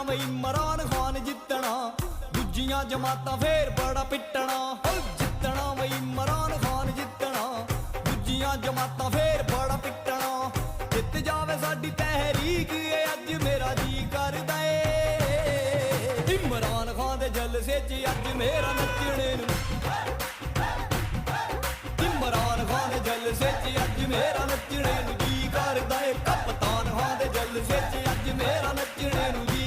ਬਈ ਇਮਰਾਨ ਖਾਨ ਜਿੱਤਣਾ, ਦੂਜੀਆਂ ਜਮਾਤਾਂ ਫੇਰ ਬੜਾ ਪਿੱਟਣਾ। ਜਿੱਤਣਾ ਬਈ ਇਮਰਾਨ ਖਾਨ ਜਿੱਤਣਾ, ਦੂਜੀਆਂ ਜਮਾਤਾਂ ਫੇਰ ਬੜਾ ਪਿੱਟਣਾ। ਜਿੱਤ ਜਾਵੇ ਸਾਡੀ ਤਹਿਰੀਕ ਏ ਅੱਜ ਮੇਰਾ ਜੀ ਕਰਦਾ ਏ। ਇਮਰਾਨ ਖਾਨ ਦੇ ਜਲਸੇ 'ਚ ਅੱਜ ਮੇਰਾ ਨੱਚਣੇ ਨੂੰ, ਇਮਰਾਨ ਖਾਨ ਦੇ ਜਲਸੇ 'ਚ ਅੱਜ ਮੇਰਾ ਨੱਚਣੇ ਨੂੰ ਜੀ ਕਰਦਾ ਏ। ਕਪਤਾਨ ਖਾਨ ਦੇ ਜਲਸੇ 'ਚ ਅੱਜ ਮੇਰਾ ਨੱਚਣੇ ਨੂੰ ਜੀ